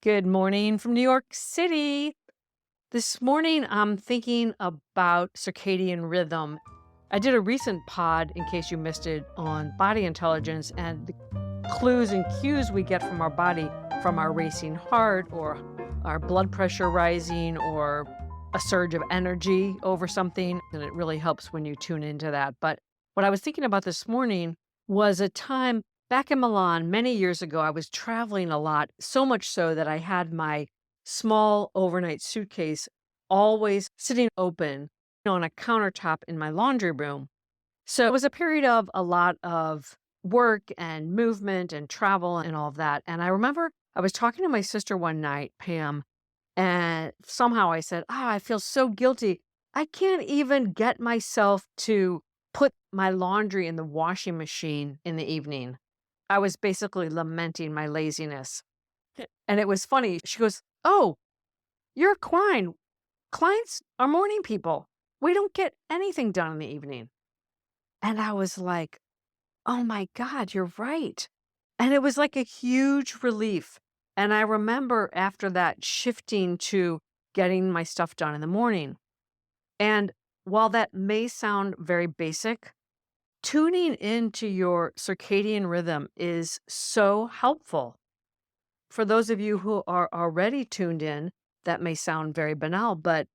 Good morning from New York City. This morning, I'm thinking about circadian rhythm. I did a recent pod, in case you missed it, on body intelligence and the clues and cues we get from our body from our racing heart or our blood pressure rising or a surge of energy over something. And it really helps when you tune into that. But what I was thinking about this morning was a time back in Milan many years ago. I was traveling a lot, so much so that I had my small overnight suitcase always sitting open on a countertop in my laundry room. So it was a period of a lot of work and movement and travel and all of that. And I remember I was talking to my sister one night, Pam, and somehow I said, I feel so guilty. I can't even get myself to put my laundry in the washing machine in the evening. I was basically lamenting my laziness. And it was funny. She goes, Oh, you're a Klein. Clients are morning people. We don't get anything done in the evening. And I was like, oh my God, you're right. And it was like a huge relief. And I remember after that shifting to getting my stuff done in the morning. And while that may sound very basic, tuning into your circadian rhythm is so helpful. For those of you who are already tuned in, that may sound very banal, but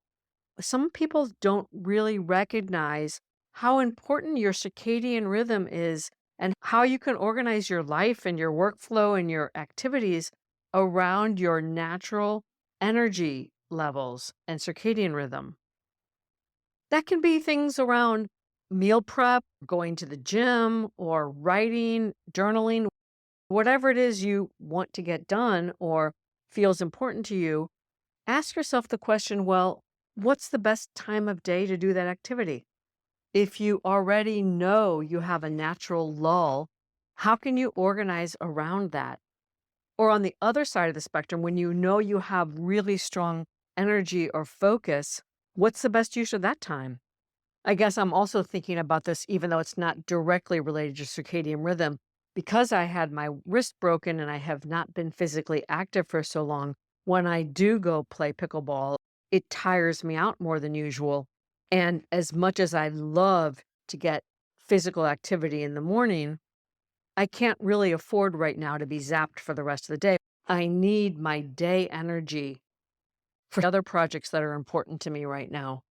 some people don't really recognize how important your circadian rhythm is and how you can organize your life and your workflow and your activities around your natural energy levels and circadian rhythm. That can be things around meal prep, going to the gym, or writing, journaling, whatever it is you want to get done or feels important to you. Ask yourself the question, well, what's the best time of day to do that activity? If you already know you have a natural lull, how can you organize around that? Or on the other side of the spectrum, when you know you have really strong energy or focus, what's the best use of that time? I guess I'm also thinking about this, even though it's not directly related to circadian rhythm, because I had my wrist broken and I have not been physically active for so long. When I do go play pickleball, it tires me out more than usual. And as much as I love to get physical activity in the morning, I can't really afford right now to be zapped for the rest of the day. I need my day energy for other projects that are important to me right now.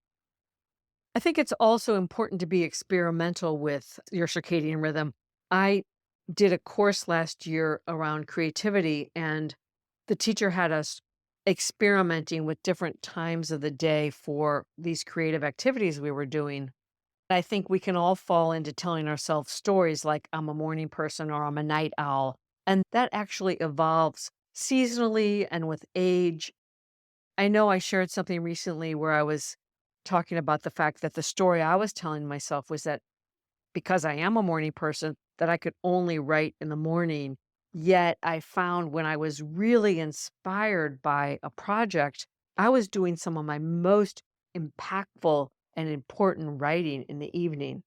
I think it's also important to be experimental with your circadian rhythm. I did a course last year around creativity, and the teacher had us experimenting with different times of the day for these creative activities we were doing. I think we can all fall into telling ourselves stories like, I'm a morning person or I'm a night owl. And that actually evolves seasonally and with age. I know I shared something recently where I was talking about the fact that the story I was telling myself was that because I am a morning person, that I could only write in the morning. Yet I found when I was really inspired by a project, I was doing some of my most impactful and important writing in the evening.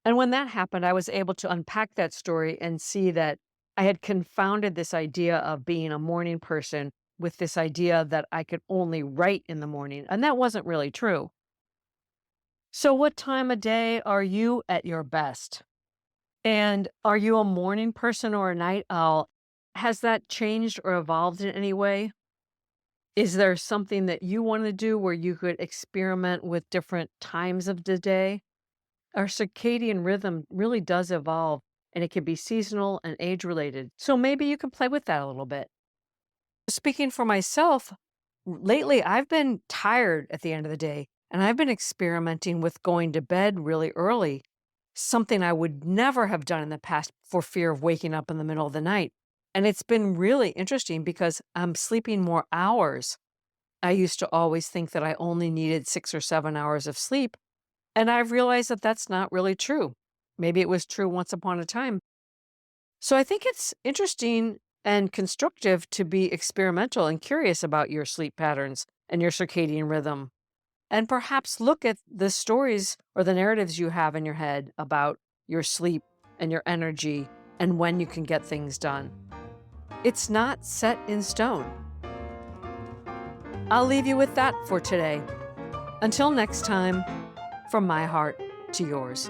And when that happened, I was able to unpack that story and see that I had confounded this idea of being a morning person with this idea that I could only write in the morning. And that wasn't really true. So, what time of day are you at your best? And are you a morning person or a night owl? Has that changed or evolved in any way? Is there something that you want to do where you could experiment with different times of the day? Our circadian rhythm really does evolve and it can be seasonal and age related. So maybe you can play with that a little bit. Speaking for myself, lately I've been tired at the end of the day and I've been experimenting with going to bed really early, something I would never have done in the past for fear of waking up in the middle of the night. And it's been really interesting because I'm sleeping more hours. I used to always think that I only needed 6 or 7 hours of sleep. And I've realized that that's not really true. Maybe it was true once upon a time. So I think it's interesting and constructive to be experimental and curious about your sleep patterns and your circadian rhythm. And perhaps look at the stories or the narratives you have in your head about your sleep and your energy and when you can get things done. It's not set in stone. I'll leave you with that for today. Until next time, from my heart to yours.